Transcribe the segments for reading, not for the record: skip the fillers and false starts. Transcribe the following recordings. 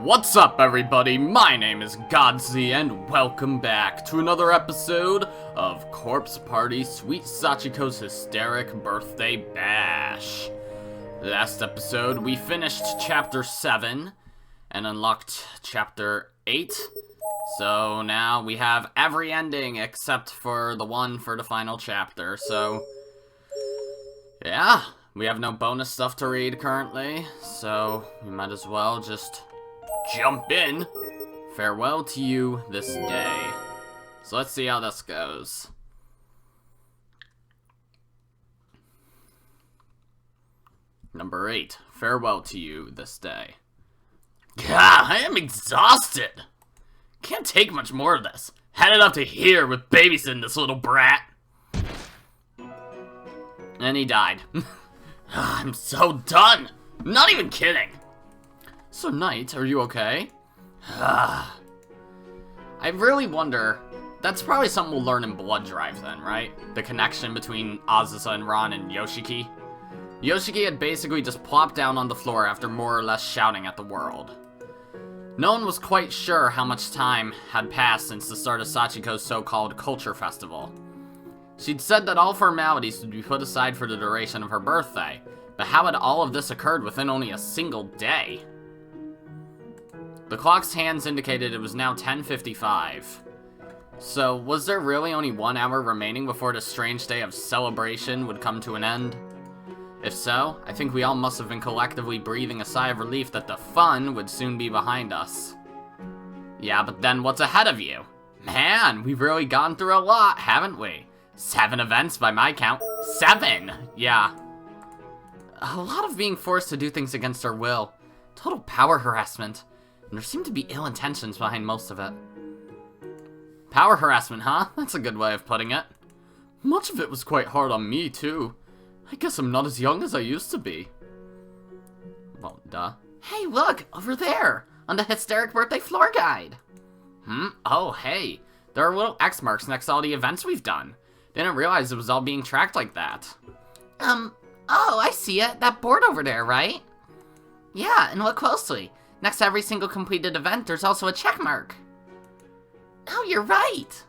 What's up, everybody? My name is Godzi, and welcome back to another episode of Corpse Party Sweet Sachiko's Hysteric Birthday Bash. Last episode, we finished Chapter 7 and unlocked Chapter 8. So now we have every ending except for the one for the final chapter. So, yeah, we have no bonus stuff to read currently, so we might as well just jump in. Farewell to you this day. So let's see how this goes. Number 8. Farewell to you this day. God, I am exhausted. Can't take much more of this. Headed up to here with babysitting this little brat. And he died. I'm so done. Not even kidding. So, Knight, are you okay? I really wonder. That's probably something we'll learn in Blood Drive then, right? The connection between Azusa and Ron and Yoshiki. Yoshiki had basically just plopped down on the floor after more or less shouting at the world. No one was quite sure how much time had passed since the start of Sachiko's so-called culture festival. She'd said that all formalities would be put aside for the duration of her birthday, but how had all of this occurred within only a single day? The clock's hands indicated it was now 10:55. So, was there really only 1 hour remaining before this strange day of celebration would come to an end? If so, I think we all must have been collectively breathing a sigh of relief that the fun would soon be behind us. Yeah, but then what's ahead of you? Man, we've really gone through a lot, haven't we? 7 events by my count. 7! Yeah. A lot of being forced to do things against our will. Total power harassment. And there seem to be ill intentions behind most of it. Power harassment, huh? That's a good way of putting it. Much of it was quite hard on me, too. I guess I'm not as young as I used to be. Well, duh. Hey, look! Over there! On the Hysteric birthday floor guide! Oh, hey. There are little X marks next to all the events we've done. Didn't realize it was all being tracked like that. Oh, I see it. That board over there, right? Yeah, and look closely. Next to every single completed event, there's also a check mark. Oh, you're right.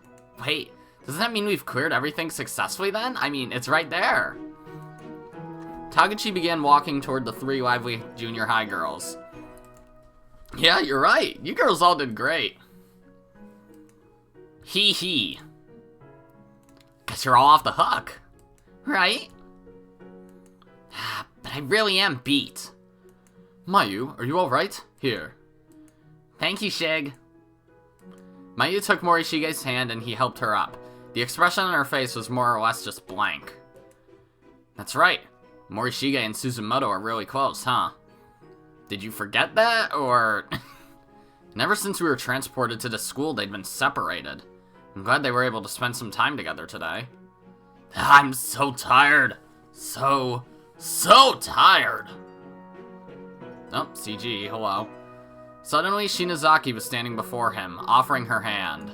Wait, does that mean we've cleared everything successfully then? I mean, it's right there. Taguchi began walking toward the 3 lively junior high girls. Yeah, you're right. You girls all did great. Hee hee. Guess you're all off the hook. Right? But I really am beat. Mayu, are you alright? Here. Thank you, Shig. Mayu took Morishige's hand and he helped her up. The expression on her face was more or less just blank. That's right. Morishige and Suzumoto are really close, huh? Did you forget that, or... And ever since we were transported to the school, they'd been separated. I'm glad they were able to spend some time together today. I'm so tired. So tired. Oh, CG, hello. Suddenly, Shinozaki was standing before him, offering her hand.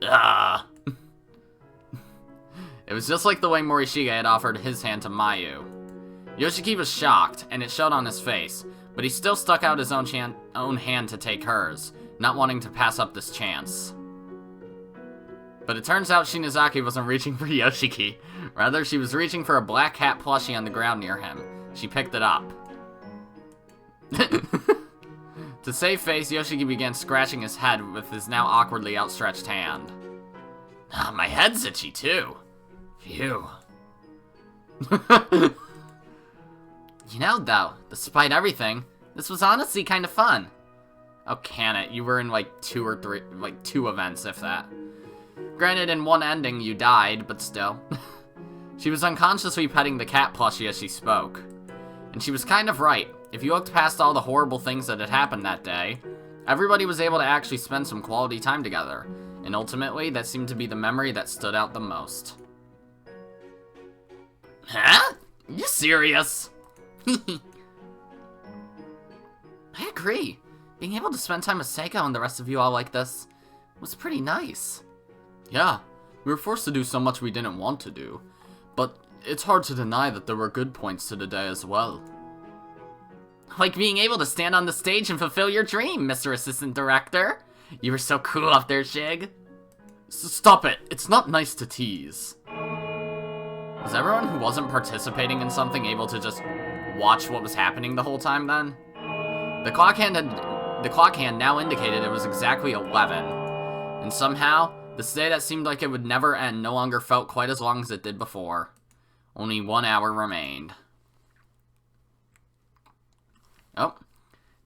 It was just like the way Morishige had offered his hand to Mayu. Yoshiki was shocked, and it showed on his face, but he still stuck out his own hand to take hers, not wanting to pass up this chance. But it turns out Shinozaki wasn't reaching for Yoshiki. Rather, she was reaching for a black cat plushie on the ground near him. She picked it up. To save face, Yoshiki began scratching his head with his now awkwardly outstretched hand. My head's itchy too. Phew. You know, though, despite everything, this was honestly kind of fun. Oh, can it? You were in like 2 or 3, like 2 events, if that. Granted, in one ending you died, but still. She was unconsciously petting the cat plushie as she spoke. And she was kind of right. If you looked past all the horrible things that had happened that day, everybody was able to actually spend some quality time together. And ultimately, that seemed to be the memory that stood out the most. Huh? You serious? I agree. Being able to spend time with Seiko and the rest of you all like this was pretty nice. Yeah, we were forced to do so much we didn't want to do. But it's hard to deny that there were good points to the day as well. Like being able to stand on the stage and fulfill your dream, Mr. Assistant Director. You were so cool up there, Shig. Stop it. It's not nice to tease. Was everyone who wasn't participating in something able to just watch what was happening the whole time then? The clock hand now indicated it was exactly 11. And somehow, this day that seemed like it would never end no longer felt quite as long as it did before. Only 1 hour remained. Oh.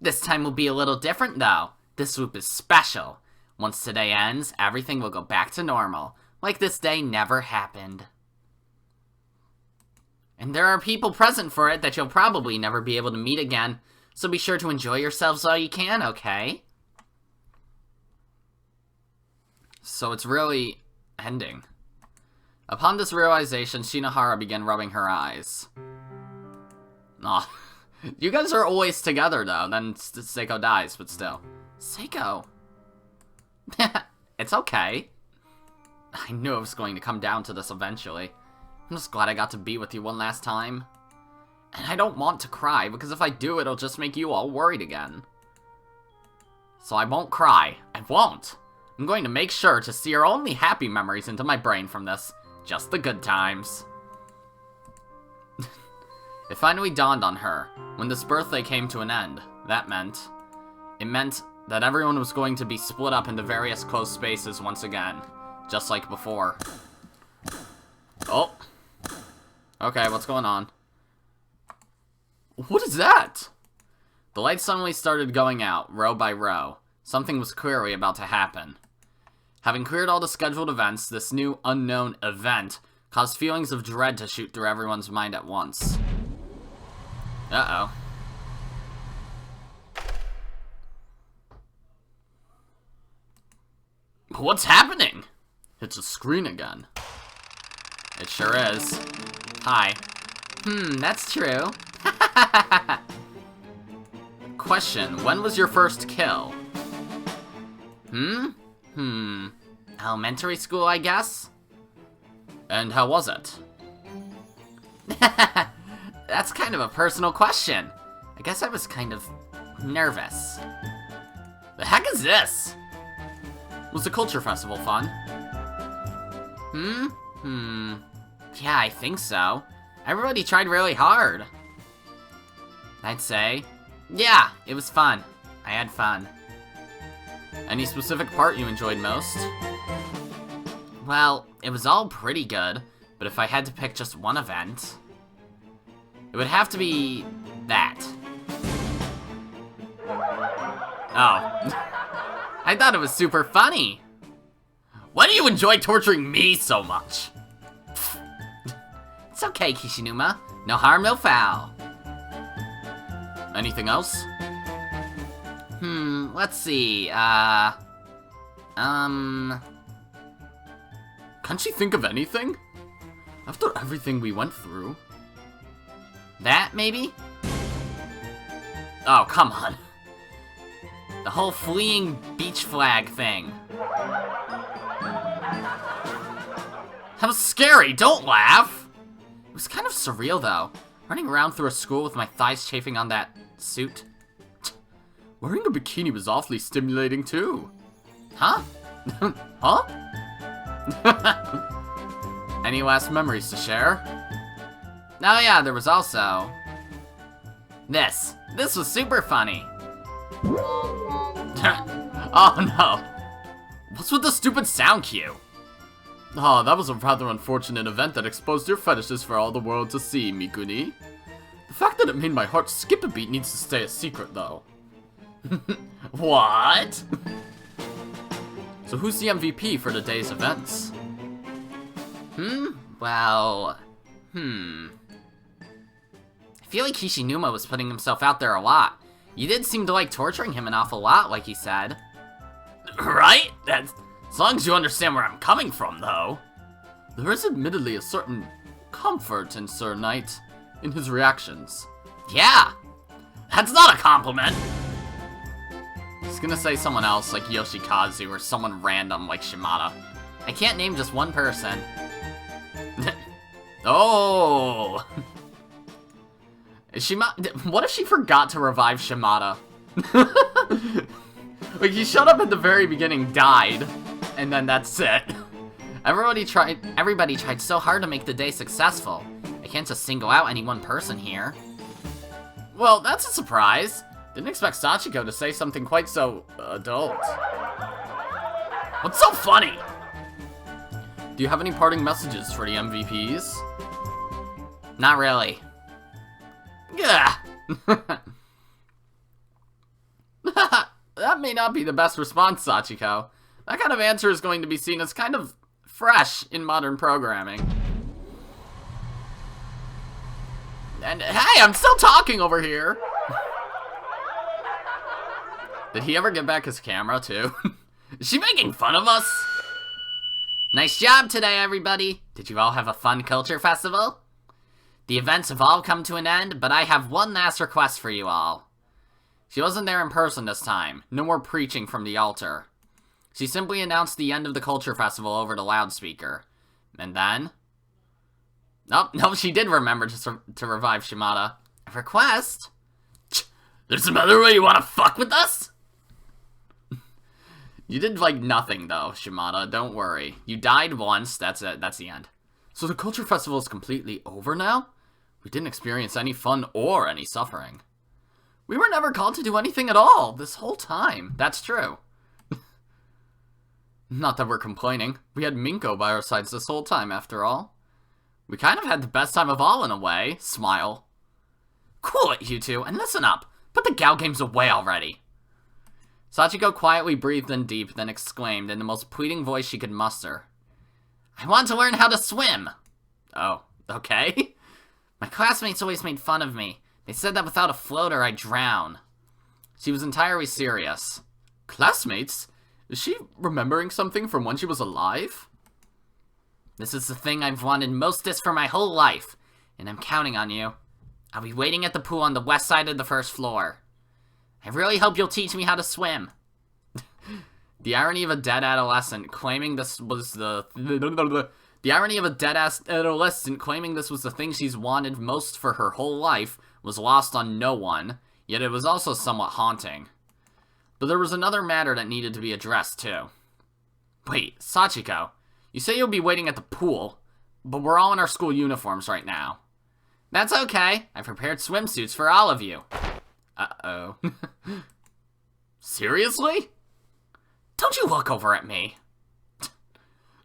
This time will be a little different though. This swoop is special. Once today ends, everything will go back to normal. Like this day never happened. And there are people present for it that you'll probably never be able to meet again. So be sure to enjoy yourselves all you can, okay? So it's really ending. Upon this realization, Shinohara began rubbing her eyes. Aw. You guys are always together, though. Then Seiko dies, but still. Seiko. It's okay. I knew it was going to come down to this eventually. I'm just glad I got to be with you one last time. And I don't want to cry, because if I do, it'll just make you all worried again. So I won't cry. I won't. I'm going to make sure to steer only happy memories into my brain from this. Just the good times. It finally dawned on her, when this birthday came to an end. It meant that everyone was going to be split up into various closed spaces once again. Just like before. Oh. Okay, what's going on? What is that? The lights suddenly started going out, row by row. Something was clearly about to happen. Having cleared all the scheduled events, this new unknown event caused feelings of dread to shoot through everyone's mind at once. Uh-oh. What's happening? It's a screen again. It sure is. Hi. That's true. Question, when was your first kill? Elementary school, I guess? And how was it? That's kind of a personal question. I guess I was kind of nervous. The heck is this? Was the culture festival fun? Yeah, I think so. Everybody tried really hard. I'd say. Yeah, it was fun. I had fun. Any specific part you enjoyed most? Well, it was all pretty good, but if I had to pick just one event, it would have to be that. Oh. I thought it was super funny. Why do you enjoy torturing me so much? It's okay, Kishinuma. No harm, no foul. Anything else? Let's see, Can't she think of anything? After everything we went through. That, maybe? Oh, come on. The whole fleeing beach flag thing. That was scary, don't laugh! It was kind of surreal, though. Running around through a school with my thighs chafing on that suit. Wearing a bikini was awfully stimulating, too. Huh? Huh? Any last memories to share? Oh yeah, there was also... This. This was super funny. Oh no. What's with the stupid sound cue? Oh, that was a rather unfortunate event that exposed your fetishes for all the world to see, Mikuni. The fact that it made my heart skip a beat needs to stay a secret, though. What? So who's the MVP for today's events? Well... I feel like Kishinuma was putting himself out there a lot. You did seem to like torturing him an awful lot, like he said. Right? That's... As long as you understand where I'm coming from, though. There is admittedly a certain comfort in Sir Knight, in his reactions. Yeah! That's not a compliment! I was gonna say someone else, like Yoshikazu, or someone random, like Shimada. I can't name just one person. Oh! What if she forgot to revive Shimada? Like, he showed up at the very beginning, died, and then that's it. Everybody tried so hard to make the day successful. I can't just single out any one person here. Well, that's a surprise. Didn't expect Sachiko to say something quite so adult. What's so funny? Do you have any parting messages for the MVPs? Not really. Yeah. That may not be the best response, Sachiko. That kind of answer is going to be seen as kind of fresh in modern programming. And hey, I'm still talking over here. Did he ever get back his camera, too? Is she making fun of us? Nice job today, everybody. Did you all have a fun culture festival? The events have all come to an end, but I have one last request for you all. She wasn't there in person this time. No more preaching from the altar. She simply announced the end of the culture festival over the loudspeaker. And then... Oh, no, she did remember to revive Shimada. A request? There's some other way you want to fuck with us? You did, like, nothing, though, Shimada. Don't worry. You died once. That's it. That's the end. So the culture festival is completely over now? We didn't experience any fun or any suffering. We were never called to do anything at all this whole time. That's true. Not that we're complaining. We had Minko by our sides this whole time, after all. We kind of had the best time of all, in a way. Smile. Cool it, you two, and listen up. Put the Gal games away already. Sachiko quietly breathed in deep, then exclaimed in the most pleading voice she could muster. I want to learn how to swim! Oh, okay. My classmates always made fun of me. They said that without a floater, I'd drown. She was entirely serious. Classmates? Is she remembering something from when she was alive? This is the thing I've wanted mostest for my whole life, and I'm counting on you. I'll be waiting at the pool on the west side of the first floor. I really hope you'll teach me how to swim. The irony of a dead adolescent claiming this was the thing she's wanted most for her whole life was lost on no one, yet it was also somewhat haunting. But there was another matter that needed to be addressed, too. Wait, Sachiko, you say you'll be waiting at the pool, but we're all in our school uniforms right now. That's okay. I prepared swimsuits for all of you. Uh-oh. Seriously? Don't you look over at me.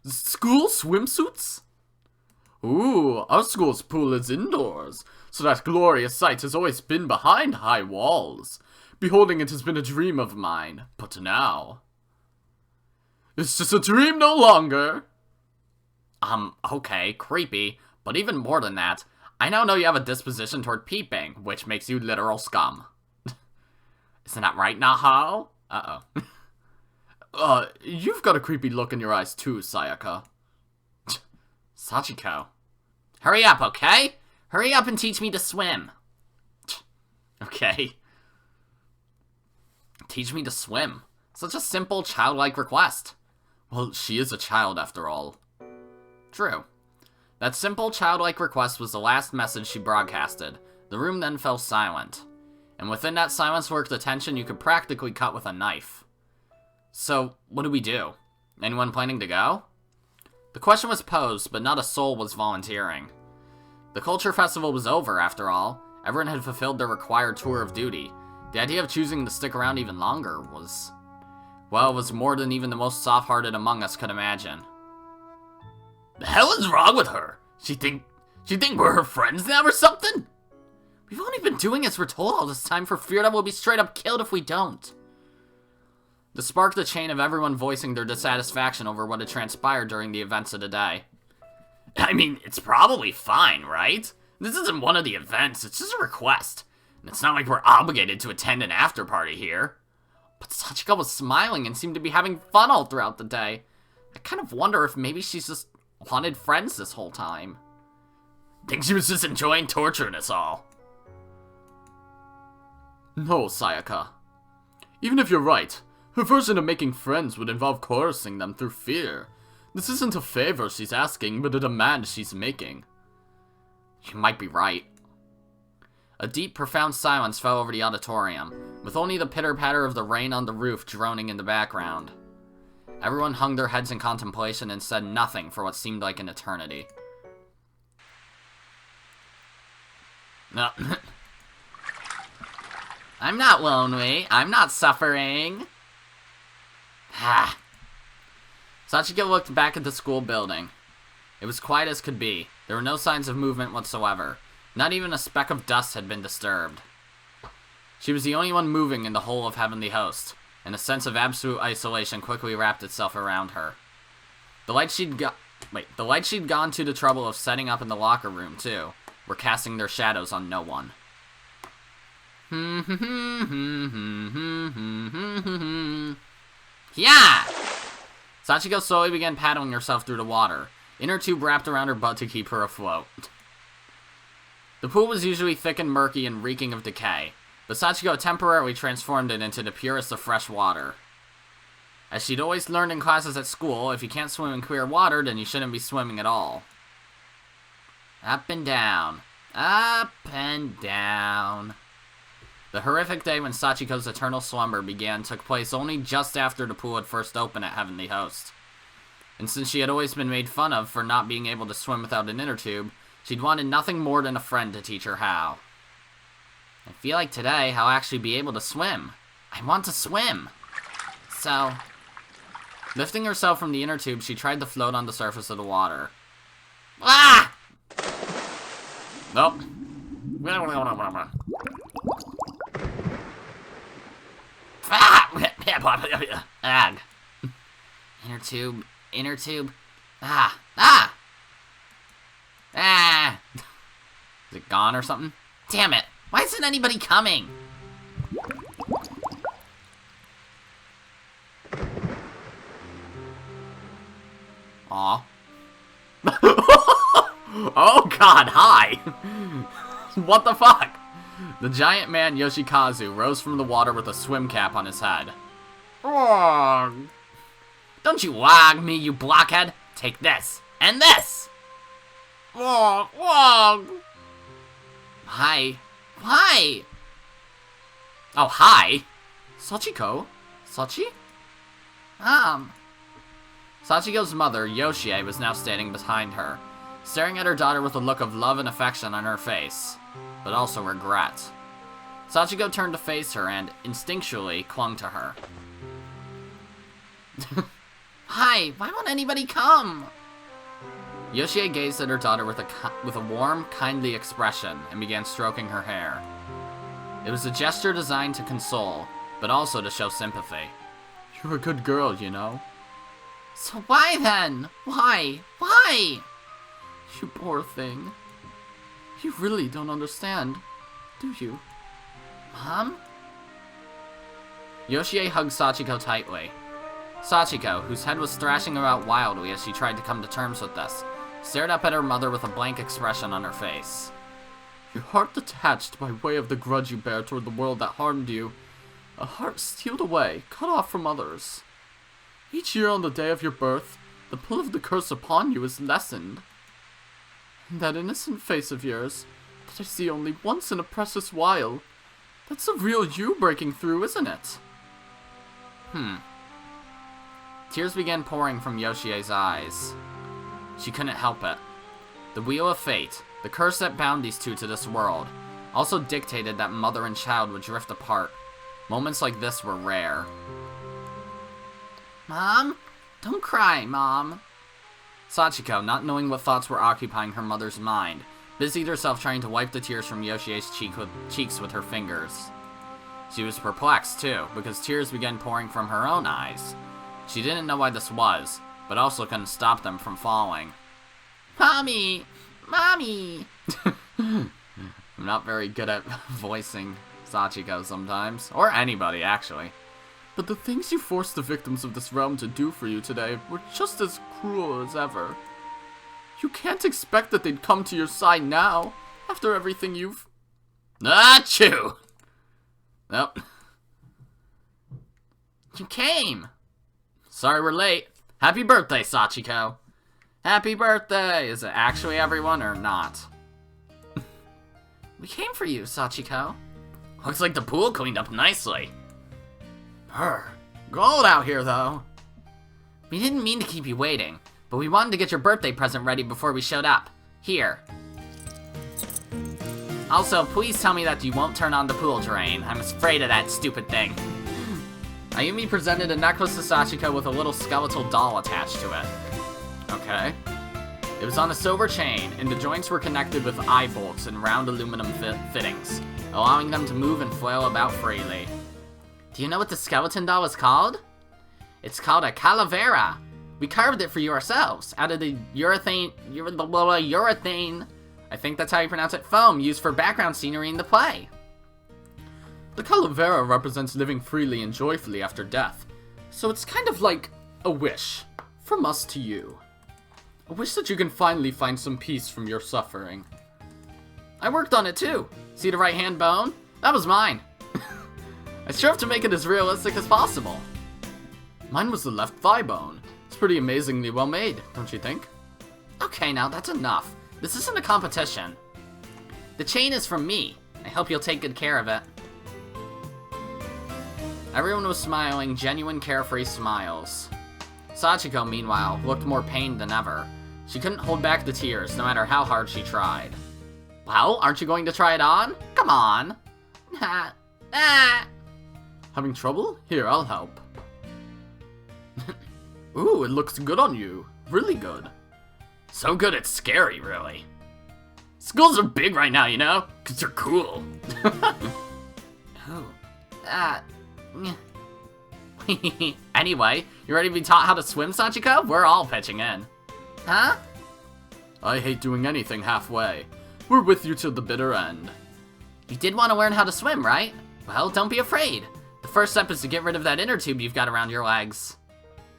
School swimsuits? Ooh, our school's pool is indoors, so that glorious sight has always been behind high walls. Beholding it has been a dream of mine, but now... It's just a dream no longer. Okay, creepy, but even more than that, I now know you have a disposition toward peeping, which makes you literal scum. Isn't that right, Naho? Uh-oh. You've got a creepy look in your eyes too, Sayaka. Sachiko. Hurry up, okay? Hurry up and teach me to swim. Okay. Teach me to swim. Such a simple, childlike request. Well, she is a child after all. True. That simple, childlike request was the last message she broadcasted. The room then fell silent. And within that silence lurked a tension you could practically cut with a knife. So, what do we do? Anyone planning to go? The question was posed, but not a soul was volunteering. The culture festival was over, after all. Everyone had fulfilled their required tour of duty. The idea of choosing to stick around even longer was... well, it was more than even the most soft-hearted among us could imagine. The hell is wrong with her? She think we're her friends now or something? We've only been doing as we're told all this time for fear that we'll be straight up killed if we don't. This sparked a chain of everyone voicing their dissatisfaction over what had transpired during the events of the day. I mean, it's probably fine, right? This isn't one of the events, it's just a request. And it's not like we're obligated to attend an after-party here. But Sachiko was smiling and seemed to be having fun all throughout the day. I kind of wonder if maybe she's just wanted friends this whole time. Think she was just enjoying torturing us all. No, Sayaka. Even if you're right, her version of making friends would involve coercing them through fear. This isn't a favor she's asking, but a demand she's making. You might be right. A deep, profound silence fell over the auditorium, with only the pitter-patter of the rain on the roof droning in the background. Everyone hung their heads in contemplation and said nothing for what seemed like an eternity. No. I'm not lonely. I'm not suffering. Ha. Sachiko looked back at the school building. It was quiet as could be. There were no signs of movement whatsoever. Not even a speck of dust had been disturbed. She was the only one moving in the whole of Heavenly Host, and a sense of absolute isolation quickly wrapped itself around her. The lights she'd gone to the trouble of setting up in the locker room, too, were casting their shadows on no one. Yeah! Sachiko slowly began paddling herself through the water. Inner tube wrapped around her butt to keep her afloat. The pool was usually thick and murky and reeking of decay, but Sachiko temporarily transformed it into the purest of fresh water. As she'd always learned in classes at school, if you can't swim in clear water, then you shouldn't be swimming at all. Up and down. Up and down. The horrific day when Sachiko's eternal slumber began took place only just after the pool had first opened at Heavenly Host. And since she had always been made fun of for not being able to swim without an inner tube, she'd wanted nothing more than a friend to teach her how. I feel like today I'll actually be able to swim. I want to swim. So, lifting herself from the inner tube, she tried to float on the surface of the water. Ah! Nope. Ag. Inner tube. Ah! Is it gone or something? Damn it! Why isn't anybody coming? Aw. Oh god, hi! What the fuck? The giant man Yoshikazu rose from the water with a swim cap on his head. Wrong. Don't you wog me, you blockhead! Take this, and this! Wrong. Hi. Why? Oh, hi. Sachiko? Sachi? Sachiko's mother, Yoshie, was now standing behind her, staring at her daughter with a look of love and affection on her face, but also regret. Sachiko turned to face her and, instinctually, clung to her. Hi, why won't anybody come? Yoshie gazed at her daughter with a warm, kindly expression and began stroking her hair. It was a gesture designed to console, but also to show sympathy. You're a good girl, you know. So why then? Why? Why? You poor thing. You really don't understand, do you? Mom? Yoshie hugged Sachiko tightly. Sachiko, whose head was thrashing about wildly as she tried to come to terms with this, stared up at her mother with a blank expression on her face. Your heart detached by way of the grudge you bear toward the world that harmed you. A heart stealed away, cut off from others. Each year on the day of your birth, the pull of the curse upon you is lessened. And that innocent face of yours, that I see only once in a precious while, that's the real you breaking through, isn't it? Tears began pouring from Yoshie's eyes. She couldn't help it. The wheel of fate, the curse that bound these two to this world, also dictated that mother and child would drift apart. Moments like this were rare. Mom? Don't cry, Mom. Sachiko, not knowing what thoughts were occupying her mother's mind, busied herself trying to wipe the tears from Yoshie's cheeks with her fingers. She was perplexed, too, because tears began pouring from her own eyes. She didn't know why this was, but also couldn't stop them from falling. Mommy! Mommy! I'm not very good at voicing Sachiko sometimes. Or anybody, actually. But the things you forced the victims of this realm to do for you today were just as cruel as ever. You can't expect that they'd come to your side now, after everything you've... Achoo! Nope. You came! Sorry we're late. Happy birthday, Sachiko. Happy birthday! Is it actually everyone or not? We came for you, Sachiko. Looks like the pool cleaned up nicely. Brr. Cold out here, though. We didn't mean to keep you waiting, but we wanted to get your birthday present ready before we showed up. Here. Also, please tell me that you won't turn on the pool drain. I'm afraid of that stupid thing. Ayumi presented a necklace to Sachiko with a little skeletal doll attached to it. Okay. It was on a silver chain, and the joints were connected with eye bolts and round aluminum fittings, allowing them to move and flail about freely. Do you know what the skeleton doll is called? It's called a calavera. We carved it for you ourselves, out of the urethane, I think that's how you pronounce it, foam used for background scenery in the play. The calavera represents living freely and joyfully after death, so it's kind of like a wish from us to you. A wish that you can finally find some peace from your suffering. I worked on it too. See the right hand bone? That was mine. I strove to make it as realistic as possible. Mine was the left thigh bone. It's pretty amazingly well made, don't you think? Okay, now that's enough. This isn't a competition. The chain is from me. I hope you'll take good care of it. Everyone was smiling, genuine carefree smiles. Sachiko, meanwhile, looked more pained than ever. She couldn't hold back the tears, no matter how hard she tried. Well, aren't you going to try it on? Come on. Having trouble? Here, I'll help. Ooh, it looks good on you. Really good. So good it's scary, really. Schools are big right now, you know? 'Cause they're cool. Anyway, you ready to be taught how to swim, Sachiko? We're all pitching in. Huh? I hate doing anything halfway. We're with you till the bitter end. You did want to learn how to swim, right? Well, don't be afraid. The first step is to get rid of that inner tube you've got around your legs.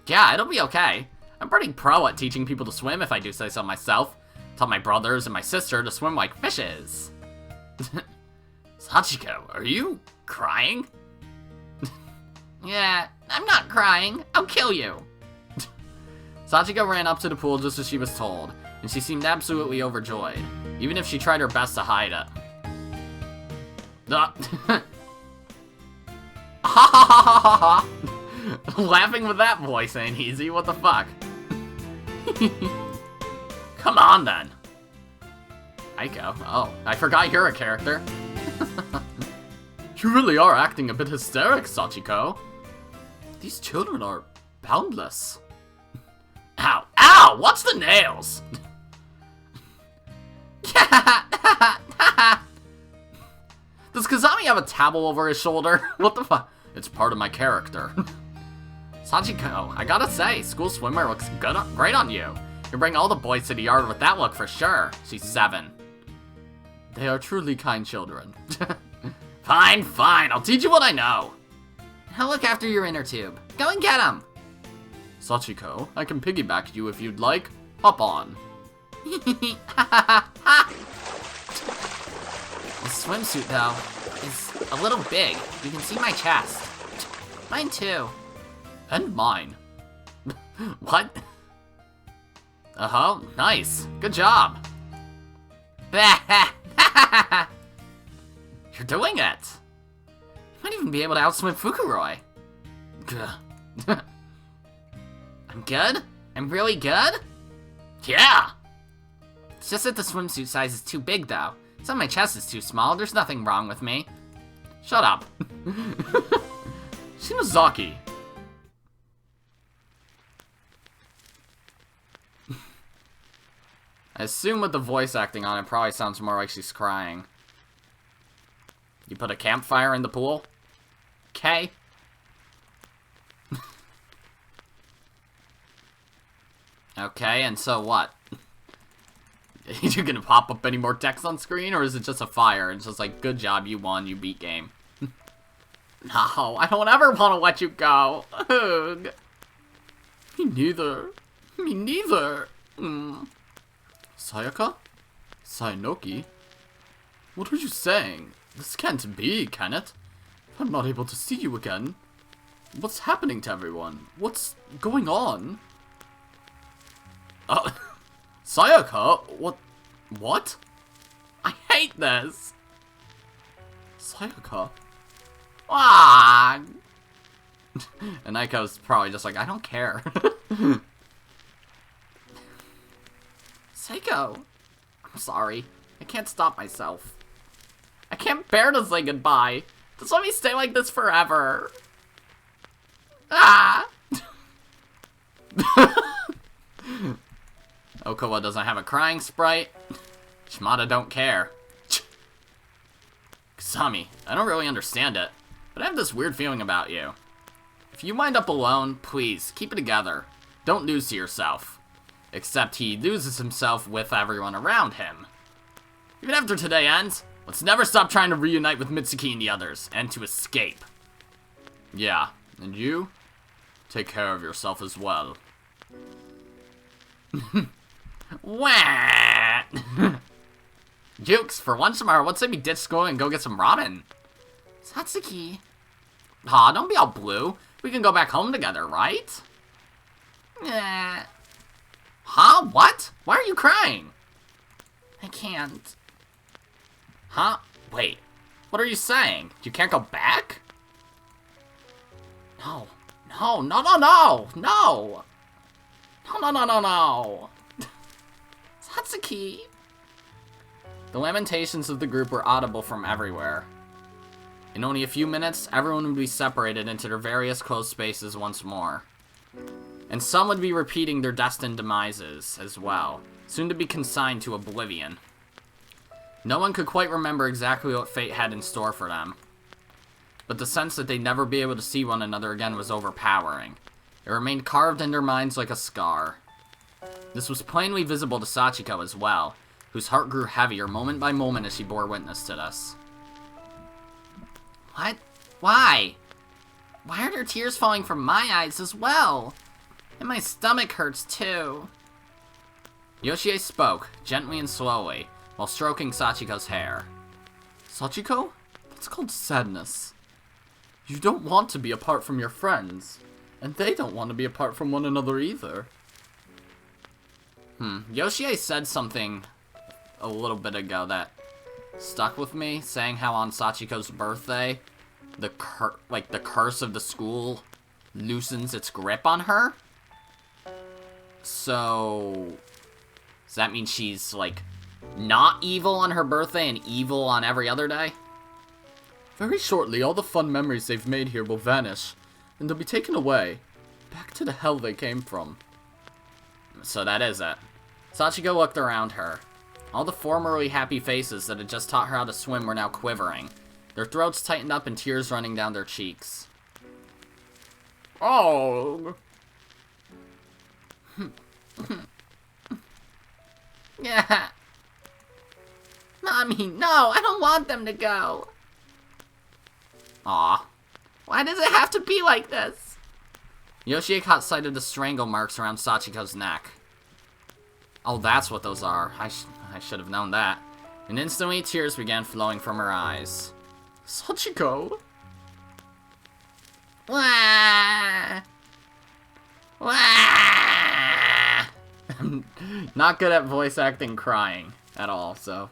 Yeah, it'll be okay. I'm pretty pro at teaching people to swim, if I do say so myself. Taught my brothers and my sister to swim like fishes. Sachiko, are you crying? Yeah, I'm not crying. I'll kill you. Sachiko ran up to the pool just as she was told, and she seemed absolutely overjoyed, even if she tried her best to hide it. Laughing with that voice ain't easy, what the fuck? Come on, then. Aiko, oh, I forgot you're a character. You really are acting a bit hysteric, Sachiko. These children are boundless. Ow, ow, what's the nails? Does Kazami have a towel over his shoulder? What the fuck? It's part of my character. Sachiko, I gotta say, school swimwear looks great on you. You bring all the boys to the yard with that look for sure. She's 7. They are truly kind children. Fine, fine, I'll teach you what I know. I'll look after your inner tube. Go and get him. Sachiko, I can piggyback you if you'd like. Hop on. The swimsuit, though, is a little big. You can see my chest. Mine, too. And mine. What? Uh-huh, nice. Good job. You're doing it. You might even be able to outswim Fukuroi. I'm good? I'm really good? Yeah! It's just that the swimsuit size is too big, though. It's not my chest is too small. There's nothing wrong with me. Shut up. Shimazaki. I assume with the voice acting on it probably sounds more like she's crying. You put a campfire in the pool? Okay. Okay, and so what? Are you gonna pop up any more text on screen, or is it just a fire? It's just like, good job, you won, you beat game. No, I don't ever want to let you go. Ugh. Me neither. Me neither. Sayaka? Sainoki? What are you saying? This can't be, can it? I'm not able to see you again. What's happening to everyone? What's going on? Sayaka? What? I hate this! Sayaka? Ah! And Aiko's probably just like, I don't care. Seiko! I'm sorry. I can't stop myself. I can't bear to say goodbye. Just let me stay like this forever. Ah! Okawa doesn't have a crying sprite. Shimada don't care. Kasami, I don't really understand it, but I have this weird feeling about you. If you wind up alone, please, keep it together. Don't lose to yourself. Except he loses himself with everyone around him. Even after today ends, let's never stop trying to reunite with Mitsuki and the others, and to escape. Yeah, and you? Take care of yourself as well. What? Jukes, for once tomorrow, let's say we ditch school and go get some ramen. Satsuki. Aw, don't be all blue. We can go back home together, right? Huh? What? Why are you crying? I can't. Huh? Wait. What are you saying? You can't go back? No. No, no, no, no! No! No, no, no, no, no! Satsuki! The lamentations of the group were audible from everywhere. In only a few minutes, everyone would be separated into their various closed spaces once more. And some would be repeating their destined demises as well, soon to be consigned to oblivion. No one could quite remember exactly what fate had in store for them. But the sense that they'd never be able to see one another again was overpowering. It remained carved in their minds like a scar. This was plainly visible to Sachiko as well, whose heart grew heavier moment by moment as she bore witness to this. What? Why? Why are there tears falling from my eyes as well? And my stomach hurts too. Yoshie spoke, gently and slowly, while stroking Sachiko's hair. Sachiko? That's called sadness. You don't want to be apart from your friends, and they don't want to be apart from one another either. Yoshie said something a little bit ago that stuck with me, saying how on Sachiko's birthday, the curse of the school loosens its grip on her. So, does that mean she's, like, not evil on her birthday and evil on every other day? Very shortly, all the fun memories they've made here will vanish, and they'll be taken away, back to the hell they came from. So that is it. Sachiko looked around her. All the formerly happy faces that had just taught her how to swim were now quivering, their throats tightened up and tears running down their cheeks. Oh! Yeah. Mommy, no, I don't want them to go. Aw. Why does it have to be like this? Yoshie caught sight of the strangle marks around Sachiko's neck. Oh, that's what those are. I should have known that. And instantly, tears began flowing from her eyes. Sachiko? Wah! Wah! I'm not good at voice acting crying at all, so...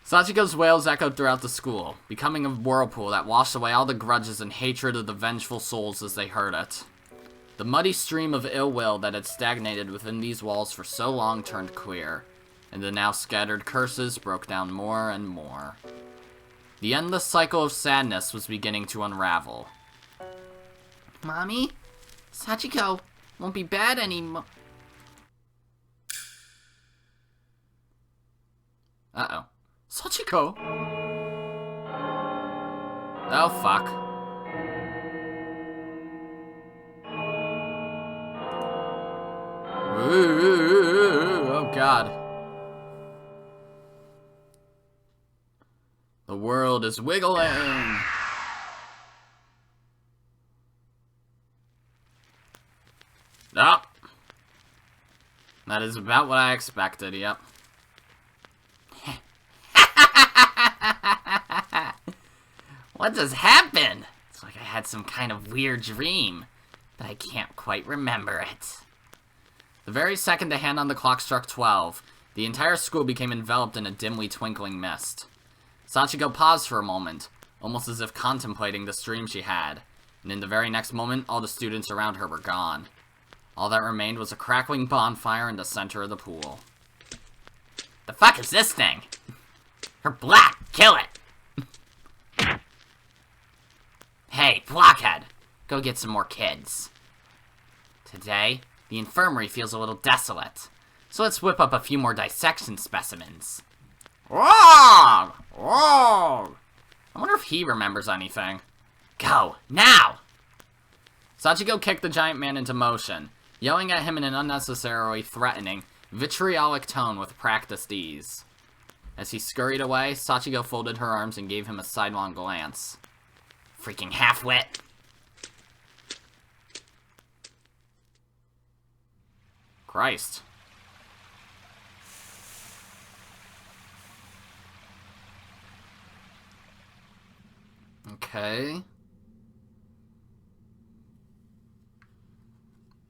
Sachiko's wails echoed throughout the school, becoming a whirlpool that washed away all the grudges and hatred of the vengeful souls as they heard it. The muddy stream of ill will that had stagnated within these walls for so long turned clear, and the now scattered curses broke down more and more. The endless cycle of sadness was beginning to unravel. Mommy? Sachiko won't be bad anymore. Uh-oh. Sachiko? Oh, fuck. Oh, God. The world is wiggling. Oh. That is about what I expected, yep. What just happened? It's like I had some kind of weird dream, but I can't quite remember it. The very second the hand on the clock struck 12, the entire school became enveloped in a dimly twinkling mist. Sachiko paused for a moment, almost as if contemplating the dream she had, and in the very next moment, all the students around her were gone. All that remained was a crackling bonfire in the center of the pool. The fuck is this thing? Her black! Kill it! Hey, blockhead! Go get some more kids. Today, the infirmary feels a little desolate, so let's whip up a few more dissection specimens. Whoa! Whoa! I wonder if he remembers anything. Go, now! Sachiko kicked the giant man into motion, yelling at him in an unnecessarily threatening, vitriolic tone with practiced ease. As he scurried away, Sachiko folded her arms and gave him a sidelong glance. Freaking half-wit. Christ. Okay.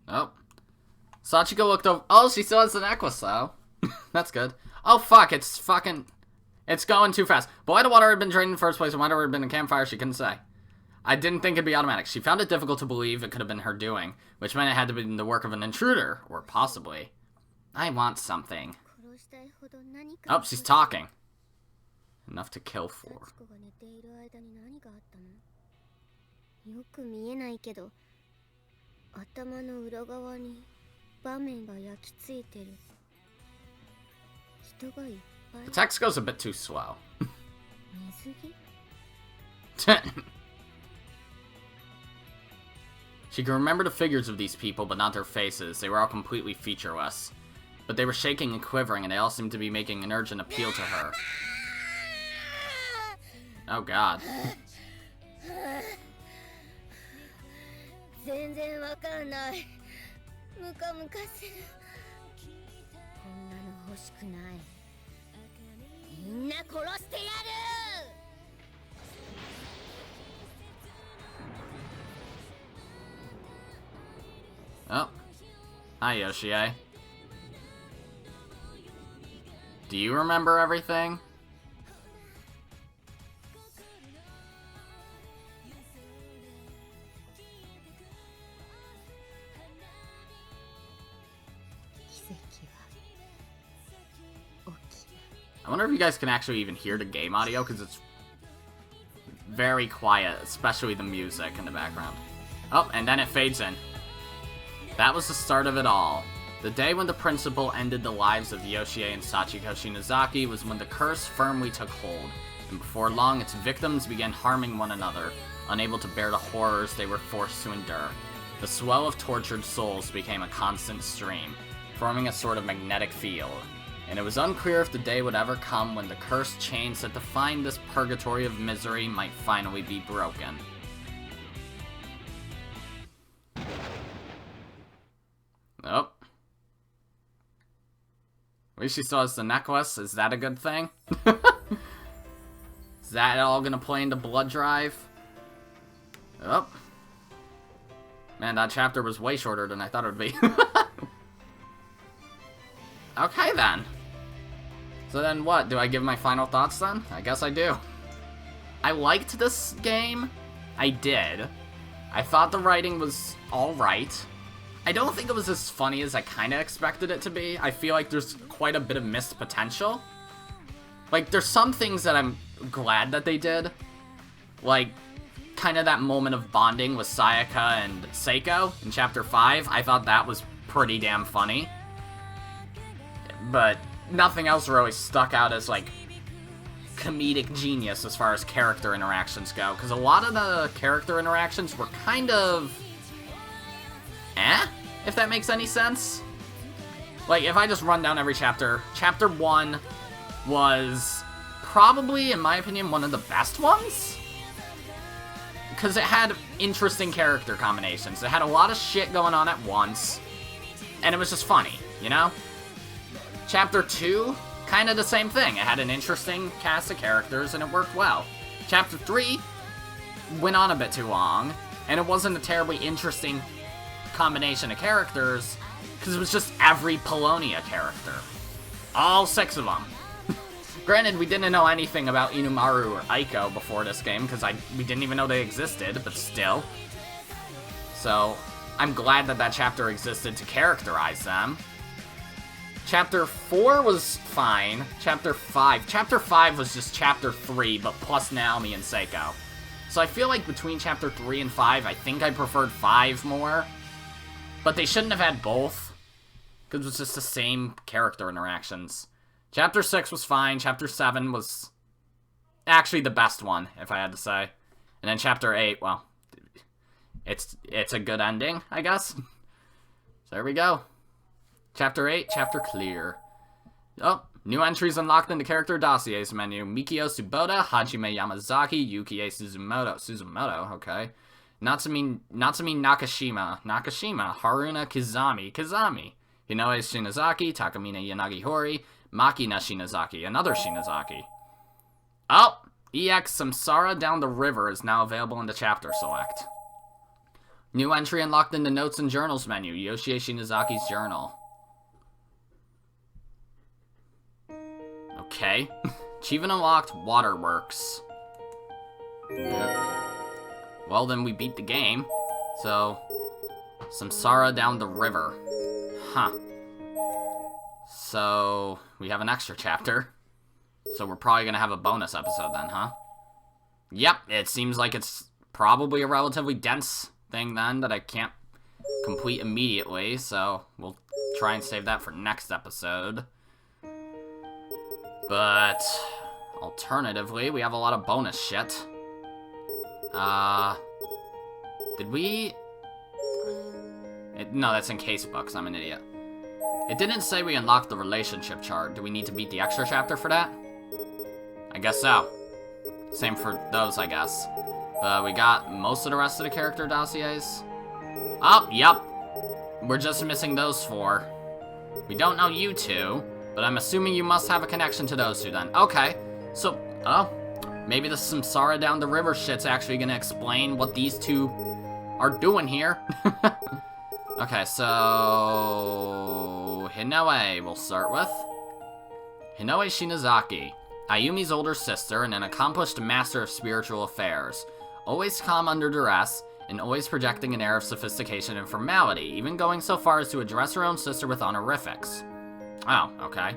Oh. Sachiko looked over. Oh, she still has the necklace, though. That's good. Oh, fuck. It's fucking... It's going too fast. But why the water had been drained in the first place and why there had been a campfire, she couldn't say. I didn't think it'd be automatic. She found it difficult to believe it could have been her doing, which meant it had to be the work of an intruder, or possibly. I want something. Oh, she's talking. Enough to kill for. The text goes a bit too slow. She could remember the figures of these people, but not their faces. They were all completely featureless. But they were shaking and quivering, and they all seemed to be making an urgent appeal to her. Oh, God. Oh. Hi, Yoshie. Do you remember everything? I wonder if you guys can actually even hear the game audio, because it's very quiet, especially the music in the background. Oh, and then it fades in. That was the start of it all. The day when the principal ended the lives of Yoshie and Sachiko Shinozaki was when the curse firmly took hold, and before long its victims began harming one another, unable to bear the horrors they were forced to endure. The swell of tortured souls became a constant stream, forming a sort of magnetic field, and it was unclear if the day would ever come when the cursed chains that defined this purgatory of misery might finally be broken. Oh. At least she still has the necklace. Is that a good thing? Is that all gonna play into Blood Drive? Oh. Man, that chapter was way shorter than I thought it would be. Okay, then. So then what? Do I give my final thoughts then? I guess I do. I liked this game. I did. I thought the writing was alright. I don't think it was as funny as I kind of expected it to be. I feel like there's quite a bit of missed potential. Like, there's some things that I'm glad that they did. Like, kind of that moment of bonding with Sayaka and Seiko in Chapter 5. I thought that was pretty damn funny. But nothing else really stuck out as, like, comedic genius as far as character interactions go. Because a lot of the character interactions were kind of... if that makes any sense. Like, if I just run down every chapter, Chapter 1 was probably, in my opinion, one of the best ones. Because it had interesting character combinations. It had a lot of shit going on at once. And it was just funny, you know? Chapter 2, kind of the same thing. It had an interesting cast of characters, and it worked well. Chapter 3 went on a bit too long, and it wasn't a terribly interesting combination of characters, because it was just every Polonia character. All 6 of them. Granted, we didn't know anything about Inumaru or Aiko before this game, because we didn't even know they existed, but still. So, I'm glad that that chapter existed to characterize them. Chapter 4 was fine. Chapter 5 was just Chapter 3, but plus Naomi and Seiko. So I feel like between Chapter 3 and 5, I think I preferred 5 more. But they shouldn't have had both, because it was just the same character interactions. Chapter 6 was fine. Chapter 7 was actually the best one, if I had to say. And then Chapter 8, well, it's a good ending, I guess. So there we go. Chapter 8, Chapter Clear. Oh, new entries unlocked in the character dossiers menu. Mikio Subota, Hajime Yamazaki, Yukie Suzumoto, okay. Natsumi Nakashima, Haruna Kizami, Hinoe Shinazaki, Takamine Yanagihori, Makina Shinazaki, another Shinazaki. Oh, EX Samsara Down the River is now available in the chapter select. New entry unlocked in the Notes and Journals menu, Yoshie Shinazaki's journal. Okay. Achievement unlocked, Waterworks. Yep. Well, then we beat the game. So, Samsara Down the River. Huh. So, we have an extra chapter. So we're probably gonna have a bonus episode then, huh? Yep, it seems like it's probably a relatively dense thing then that I can't complete immediately. So, we'll try and save that for next episode. But, alternatively, we have a lot of bonus shit. Did we... No, that's in casebooks, I'm an idiot. It didn't say we unlocked the relationship chart. Do we need to beat the extra chapter for that? I guess so. Same for those, I guess. But we got most of the rest of the character dossiers. Oh, yep. We're just missing those 4. We don't know you 2. But I'm assuming you must have a connection to those 2 then. Okay. So, maybe the Samsara Down the River shit's actually gonna explain what these 2 are doing here. Okay, so... Hinoe we'll start with. Hinoe Shinazaki. Ayumi's older sister and an accomplished master of spiritual affairs. Always calm under duress, and always projecting an air of sophistication and formality, even going so far as to address her own sister with honorifics. Oh, okay.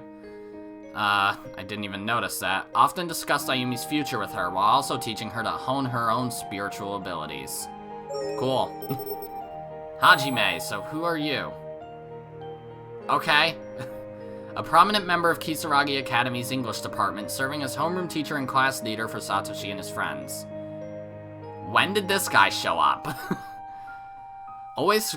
I didn't even notice that. Often discussed Ayumi's future with her, while also teaching her to hone her own spiritual abilities. Cool. Hajime, so who are you? Okay. A prominent member of Kisaragi Academy's English department, serving as homeroom teacher and class leader for Satoshi and his friends. When did this guy show up? Always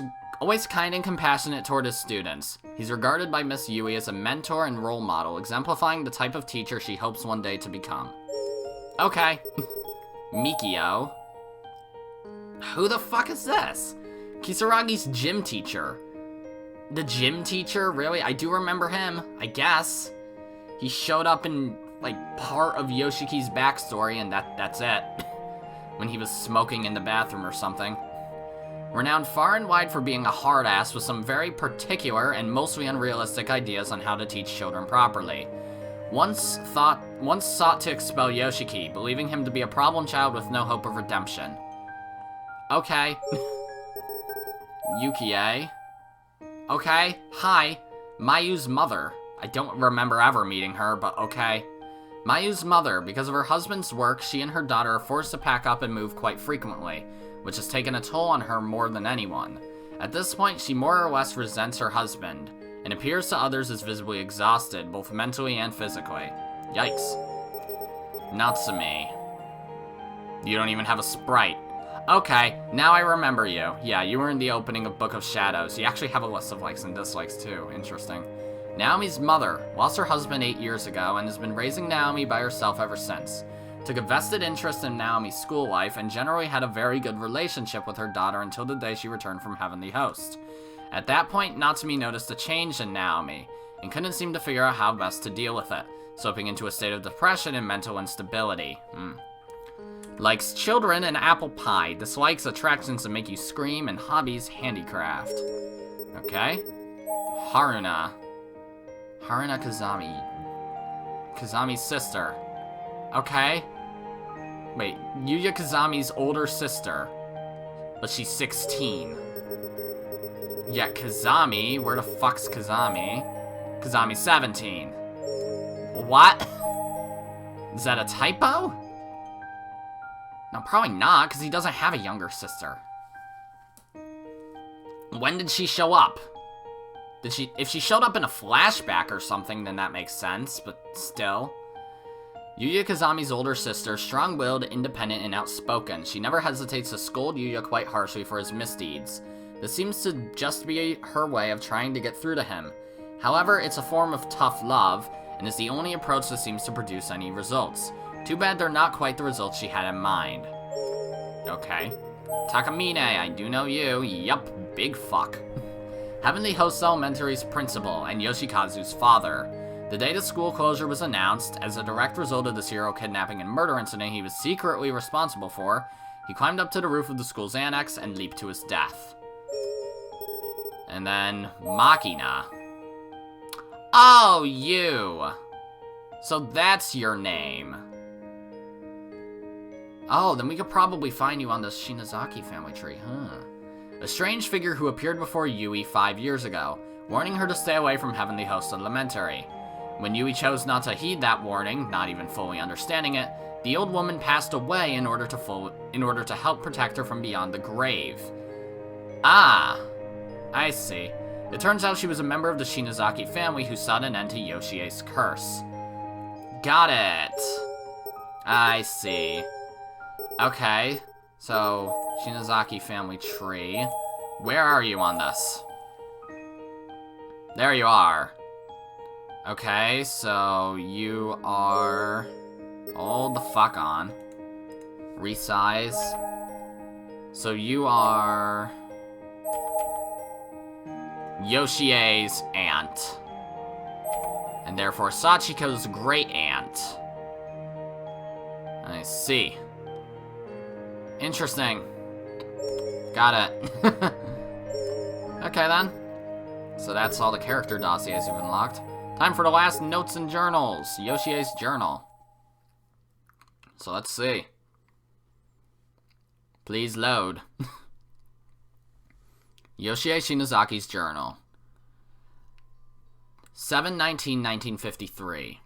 kind and compassionate toward his students. He's regarded by Miss Yui as a mentor and role model, exemplifying the type of teacher she hopes one day to become. Okay. Mikio. Who the fuck is this? Kisaragi's gym teacher. The gym teacher? Really? I do remember him, I guess. He showed up in, like, part of Yoshiki's backstory, and that's it. When he was smoking in the bathroom or something. Renowned far and wide for being a hard ass with some very particular and mostly unrealistic ideas on how to teach children properly. Once sought to expel Yoshiki, believing him to be a problem child with no hope of redemption. Okay. Yukie. Okay. Hi. Mayu's mother. I don't remember ever meeting her, but okay. Mayu's mother. Because of her husband's work, she and her daughter are forced to pack up and move quite frequently, which has taken a toll on her more than anyone. At this point, she more or less resents her husband, and appears to others as visibly exhausted, both mentally and physically. Yikes. Natsumi. You don't even have a sprite. Okay, now I remember you. Yeah, you were in the opening of Book of Shadows. You actually have a list of likes and dislikes too. Interesting. Naomi's mother lost her husband 8 years ago and has been raising Naomi by herself ever since. Took a vested interest in Naomi's school life and generally had a very good relationship with her daughter until the day she returned from Heavenly Host. At that point, Natsumi noticed a change in Naomi and couldn't seem to figure out how best to deal with it, slipping into a state of depression and mental instability. Likes children and apple pie, dislikes attractions that make you scream, and hobbies handicraft. Okay. Haruna Kazami. Kazami's sister. Okay. Wait, Yuya Kazami's older sister. But she's 16. Yeah, Kazami. Where the fuck's Kazami? Kazami's 17. What? Is that a typo? No, probably not, because he doesn't have a younger sister. When did she show up? If she showed up in a flashback or something, then that makes sense, but still. Yuya Kazami's older sister, strong-willed, independent, and outspoken. She never hesitates to scold Yuya quite harshly for his misdeeds. This seems to just be her way of trying to get through to him. However, it's a form of tough love, and is the only approach that seems to produce any results. Too bad they're not quite the results she had in mind. Okay. Takamine, I do know you. Yup, big fuck. Heavenly Host Elementary's principal, and Yoshikazu's father. The date of school closure was announced. As a direct result of the serial kidnapping and murder incident he was secretly responsible for, he climbed up to the roof of the school's annex and leaped to his death. And then, Makina. Oh, you! So that's your name. Oh, then we could probably find you on the Shinozaki family tree, huh? A strange figure who appeared before Yui 5 years ago, warning her to stay away from Heavenly Host Elementary. When Yui chose not to heed that warning, not even fully understanding it, the old woman passed away in order to help protect her from beyond the grave. Ah, I see. It turns out she was a member of the Shinozaki family who sought an end to Yoshie's curse. Got it. I see. Okay, so Shinozaki family tree. Where are you on this? There you are. Okay, so you are... Hold the fuck on. Resize. So you are... Yoshie's aunt. And therefore Sachiko's great aunt. I see. Interesting. Got it. Okay then. So that's all the character dossiers you've unlocked. Time for the last notes and journals. Yoshie's journal. So let's see. Please load. Yoshie Shinozaki's journal. 7/19/1953.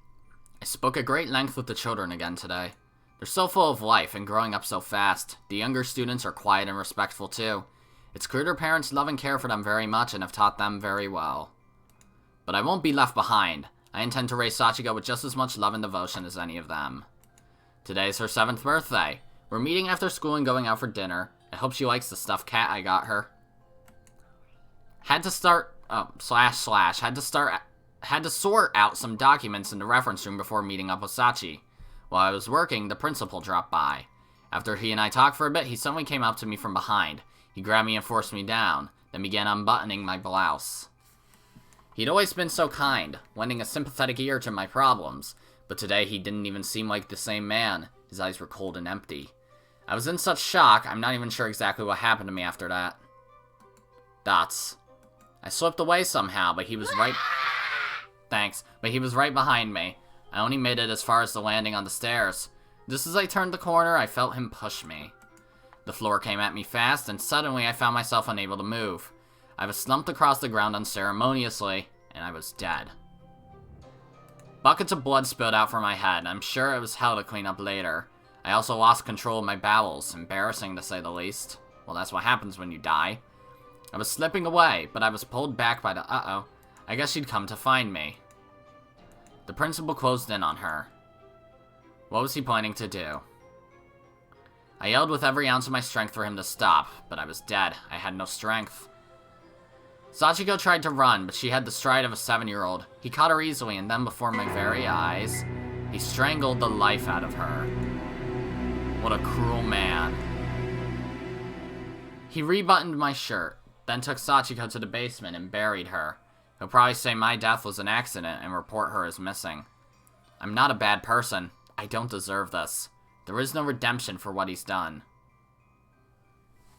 I spoke at great length with the children again today. They're so full of life and growing up so fast. The younger students are quiet and respectful too. It's clear their parents love and care for them very much and have taught them very well. But I won't be left behind. I intend to raise Sachiko with just as much love and devotion as any of them. Today's her 7th birthday. We're meeting after school and going out for dinner. I hope she likes the stuffed cat I got her. Had to sort out some documents in the reference room before meeting up with Sachi. While I was working, the principal dropped by. After he and I talked for a bit, he suddenly came up to me from behind. He grabbed me and forced me down, then began unbuttoning my blouse. He'd always been so kind, lending a sympathetic ear to my problems, but today he didn't even seem like the same man. His eyes were cold and empty. I was in such shock, I'm not even sure exactly what happened to me after that. Dots. I slipped away somehow, but he was right... Thanks, but he was right behind me. I only made it as far as the landing on the stairs. Just as I turned the corner, I felt him push me. The floor came at me fast, and suddenly I found myself unable to move. I was slumped across the ground unceremoniously, and I was dead. Buckets of blood spilled out from my head. I'm sure it was hell to clean up later. I also lost control of my bowels, embarrassing to say the least. Well, that's what happens when you die. I was slipping away, but I was pulled back by the uh-oh. I guess she'd come to find me. The principal closed in on her. What was he planning to do? I yelled with every ounce of my strength for him to stop, but I was dead. I had no strength. Sachiko tried to run, but she had the stride of a 7-year-old. He caught her easily, and then before my very eyes, he strangled the life out of her. What a cruel man. He rebuttoned my shirt, then took Sachiko to the basement and buried her. He'll probably say my death was an accident and report her as missing. I'm not a bad person. I don't deserve this. There is no redemption for what he's done.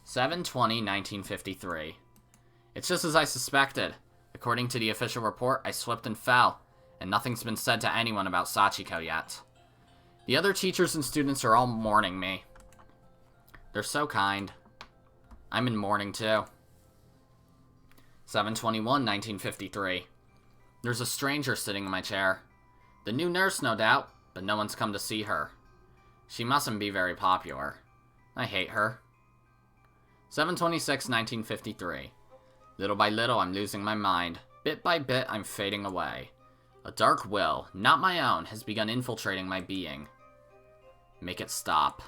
7/20/1953. It's just as I suspected. According to the official report, I slipped and fell. and nothing's been said to anyone about Sachiko yet. The other teachers and students are all mourning me. They're so kind. I'm in mourning too. 7/21/1953. There's a stranger sitting in my chair. The new nurse, no doubt, but no one's come to see her. She mustn't be very popular. I hate her. 7/26/1953. Little by little, I'm losing my mind. Bit by bit, I'm fading away. A dark will, not my own, has begun infiltrating my being. Make it stop.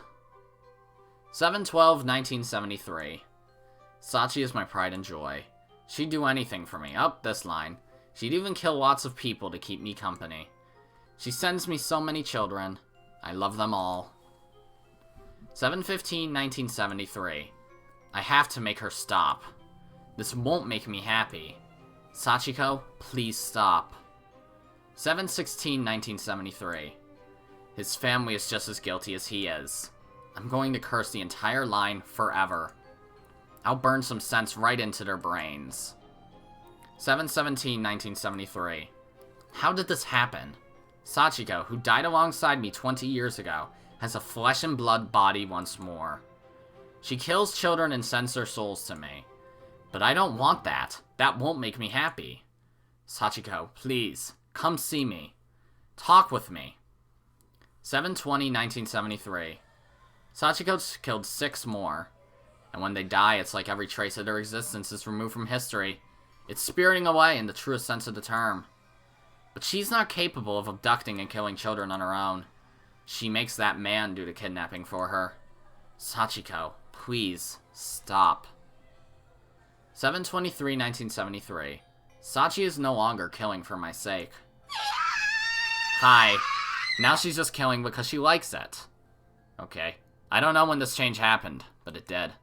7/12/1973. Sachi is my pride and joy. She'd do anything for me. Up this line. She'd even kill lots of people to keep me company. She sends me so many children. I love them all. 7/15/1973. I have to make her stop. This won't make me happy. Sachiko, please stop. 7/16/1973. His family is just as guilty as he is. I'm going to curse the entire line forever. I'll burn some sense right into their brains. 7/17/1973. How did this happen? Sachiko, who died alongside me 20 years ago, has a flesh and blood body once more. She kills children and sends their souls to me. But I don't want that. That won't make me happy. Sachiko, please, come see me. Talk with me. 7/20/1973. Sachiko's killed 6 more. And when they die, it's like every trace of their existence is removed from history. It's spiriting away in the truest sense of the term. But she's not capable of abducting and killing children on her own. She makes that man do the kidnapping for her. Sachiko, please, stop. 7/23/1973. Sachi is no longer killing for my sake. Hi. Now she's just killing because she likes it. Okay. I don't know when this change happened, but it did.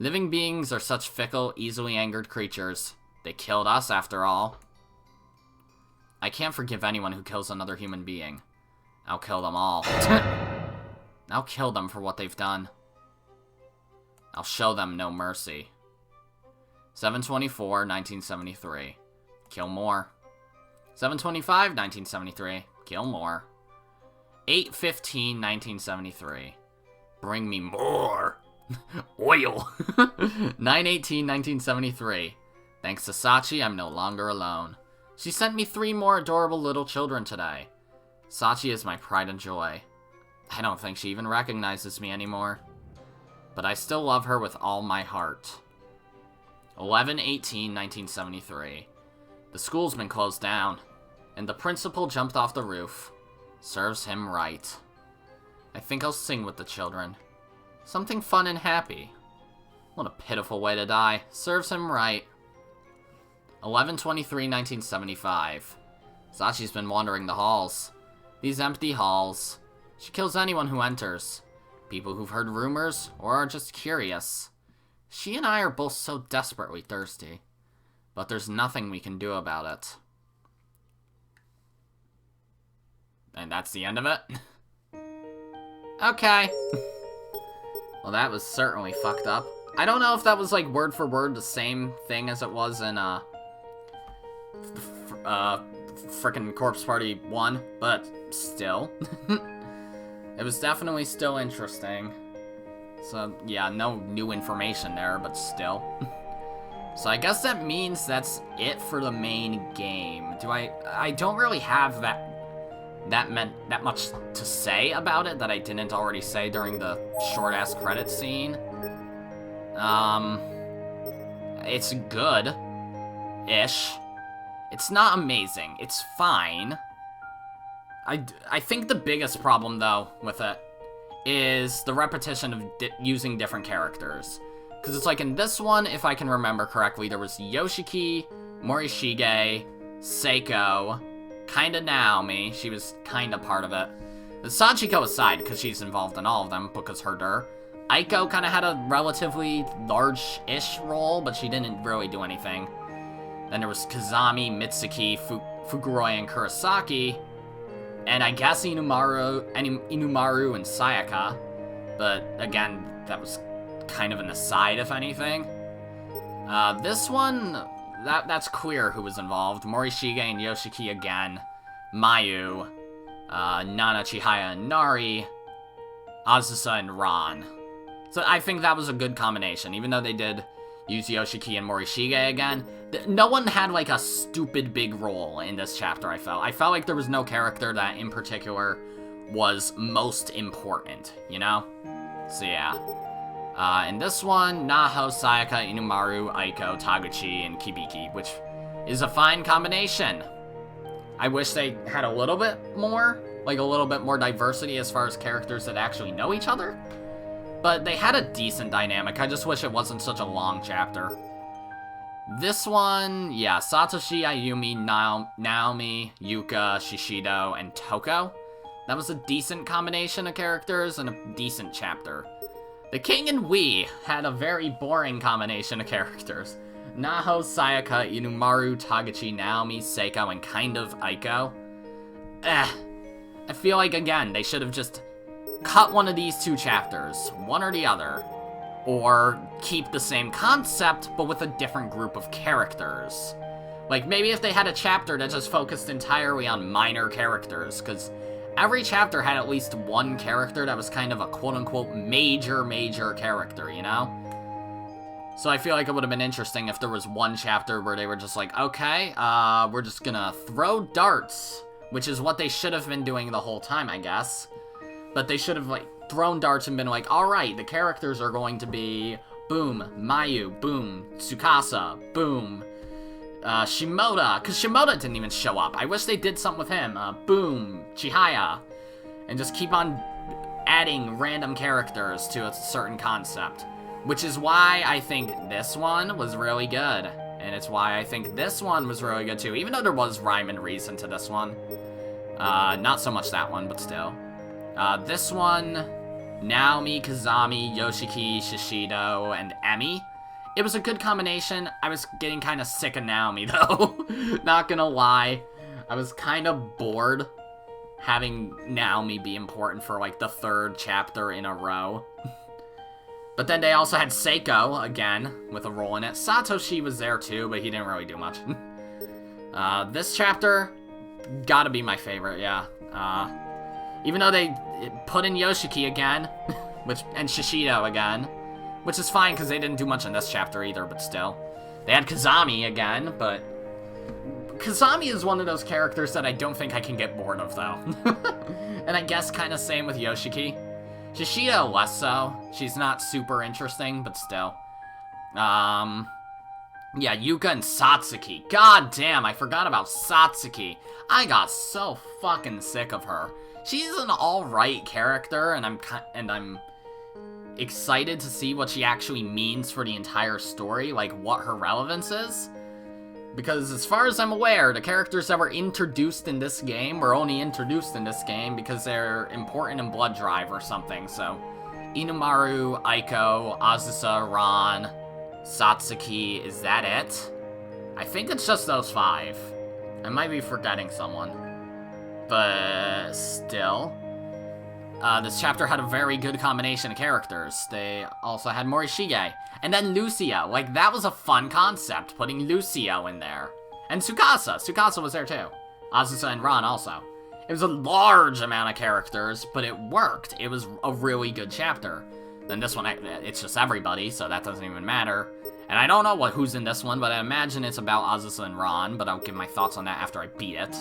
Living beings are such fickle, easily angered creatures. They killed us, after all. I can't forgive anyone who kills another human being. I'll kill them all. I'll kill them for what they've done. I'll show them no mercy. 7/24/1973. Kill more. 7/25/1973. Kill more. 8/15/1973. Bring me more. Oil. 9/18/1973. Thanks to Sachi, I'm no longer alone. She sent me 3 more adorable little children today. Sachi is my pride and joy. I don't think she even recognizes me anymore. But I still love her with all my heart. 11/18/1973. The school's been closed down, and the principal jumped off the roof. Serves him right. I think I'll sing with the children. Something fun and happy. What a pitiful way to die. Serves him right. 11/23/1975. Sachi's been wandering the halls. These empty halls. She kills anyone who enters. People who've heard rumors, or are just curious. She and I are both so desperately thirsty. But there's nothing we can do about it. And that's the end of it? Okay. Well, that was certainly fucked up. I don't know if that was, like, word for word the same thing as it was in, frickin' Corpse Party 1, but still. It was definitely still interesting. So, yeah, no new information there, but still. So I guess that means that's it for the main game. I don't really have that much to say about it that I didn't already say during the short-ass credit scene. It's good-ish. It's not amazing. It's fine. I think the biggest problem, though, with it is the repetition of using different characters. Because it's like in this one, if I can remember correctly, there was Yoshiki, Morishige, Seiko, kinda Naomi. She was kinda part of it. Sachiko aside, because she's involved in all of them, because her. Aiko kinda had a relatively large-ish role, but she didn't really do anything. Then there was Kazami, Mitsuki, Fuguroi, and Kurosaki. And I guess Inumaru and Sayaka. But again, that was kind of an aside, if anything. This one, that's clear who was involved. Morishige and Yoshiki again. Mayu, Nana, Chihaya, and Nari, Azusa, and Ran. So I think that was a good combination, even though they did use Yoshiki and Morishige again. No one had, like, a stupid big role in this chapter, I felt. I felt like there was no character that, in particular, was most important, you know? So, yeah. In this one, Naho, Sayaka, Inumaru, Aiko, Taguchi, and Kibiki, which is a fine combination. I wish they had a little bit more, like, a little bit more diversity as far as characters that actually know each other. But they had a decent dynamic. I just wish it wasn't such a long chapter. This one, yeah, Satoshi, Ayumi, Naomi, Yuka, Shishido, and Toko. That was a decent combination of characters and a decent chapter. The King and We had a very boring combination of characters. Naho, Sayaka, Inumaru, Taguchi, Naomi, Seiko, and kind of Aiko. I feel like, again, they should have just cut one of these two chapters, one or the other. Or keep the same concept, but with a different group of characters. Like, maybe if they had a chapter that just focused entirely on minor characters, because every chapter had at least one character that was kind of a quote-unquote major character, you know? So I feel like it would have been interesting if there was one chapter where they were just like, okay, we're just gonna throw darts, which is what they should have been doing the whole time, I guess. But they should have, like, thrown darts and been like, alright, the characters are going to be, boom, Mayu, boom, Tsukasa, boom, Shimoda, because Shimoda didn't even show up. I wish they did something with him, boom, Chihaya, and just keep on adding random characters to a certain concept. Which is why I think this one was really good, and it's why I think this one was really good too, even though there was rhyme and reason to this one. Not so much that one, but still. This one, Naomi, Kazami, Yoshiki, Shishido, and Emi. It was a good combination. I was getting kind of sick of Naomi, though. Not gonna lie. I was kind of bored having Naomi be important for, like, the third chapter in a row. But then they also had Seiko, again, with a role in it. Satoshi was there, too, but he didn't really do much. This chapter, gotta be my favorite, yeah. Even though they put in Yoshiki again, and Shishido again, which is fine because they didn't do much in this chapter either, but still. They had Kazami again, but Kazami is one of those characters that I don't think I can get bored of, though. And I guess kind of same with Yoshiki. Shishido less so. She's not super interesting, but still. Yeah, Yuka and Satsuki. God damn, I forgot about Satsuki. I got so fucking sick of her. She's an alright character, and I'm excited to see what she actually means for the entire story, like what her relevance is. Because as far as I'm aware, the characters that were introduced in this game were only introduced in this game because they're important in Blood Drive or something, so Inumaru, Aiko, Azusa, Ran, Satsuki, is that it? I think it's just those 5. I might be forgetting someone. But still, this chapter had a very good combination of characters. They also had Morishige. And then Lucio. Like, that was a fun concept, putting Lucio in there. And Tsukasa. Tsukasa was there too. Azusa and Ran also. It was a large amount of characters, but it worked. It was a really good chapter. Then this one, it's just everybody, so that doesn't even matter. And I don't know who's in this one, but I imagine it's about Azusa and Ran, but I'll give my thoughts on that after I beat it.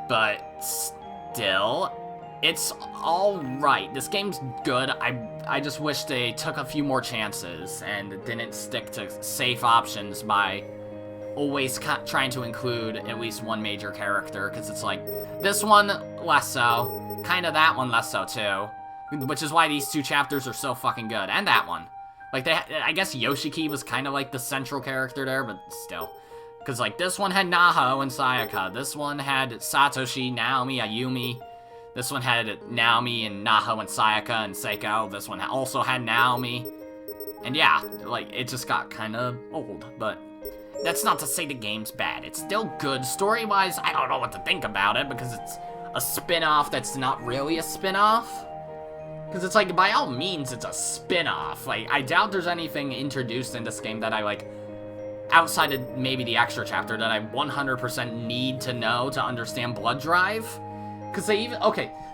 But still, it's alright. This game's good. I just wish they took a few more chances and didn't stick to safe options by always trying to include at least one major character, because it's like, this one, less so. Kind of that one, less so, too. Which is why these 2 chapters are so fucking good. And that one. Like, I guess Yoshiki was kind of like the central character there, but still. Because, like, this one had Naho and Sayaka. This one had Satoshi, Naomi, Ayumi. This one had Naomi and Naho and Sayaka and Seiko. This one also had Naomi. And yeah, like, it just got kind of old. But that's not to say the game's bad. It's still good. Story-wise, I don't know what to think about it because it's a spin-off that's not really a spin-off. Because it's like, by all means, it's a spin-off. Like, I doubt there's anything introduced in this game that I, like, outside of maybe the extra chapter, that I 100% need to know to understand blood drive. Because they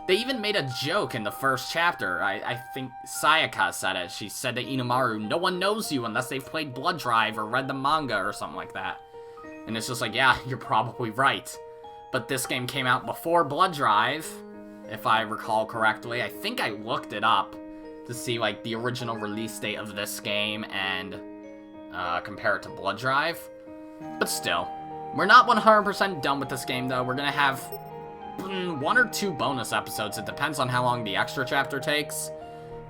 even made a joke in the first chapter. I think Sayaka said it. She said to Inamaru, no one knows you unless they've played Blood Drive or read the manga or something like that. And it's just like, yeah, you're probably right. But this game came out before Blood Drive, if I recall correctly. I think I looked it up to see, like, the original release date of this game and compare it to Blood Drive. But still, we're not 100% done with this game, though. We're gonna have 1 or 2 bonus episodes. It depends on how long the extra chapter takes.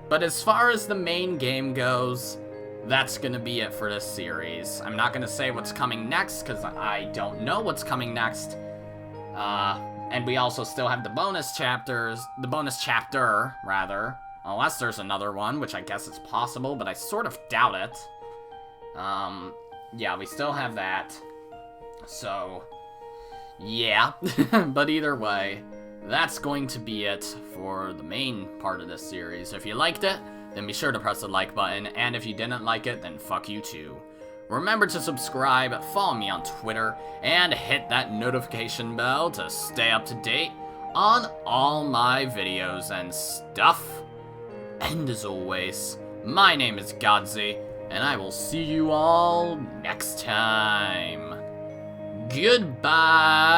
But as far as the main game goes, that's gonna be it for this series. I'm not gonna say what's coming next, because I don't know what's coming next. And we also still have the bonus chapter, rather. Unless there's another one, which I guess is possible, but I sort of doubt it. Yeah, we still have that. So, yeah. But either way, that's going to be it for the main part of this series. If you liked it, then be sure to press the like button, and if you didn't like it, then fuck you too. Remember to subscribe, follow me on Twitter, and hit that notification bell to stay up to date on all my videos and stuff. And as always, my name is Godzi, and I will see you all next time. Goodbye!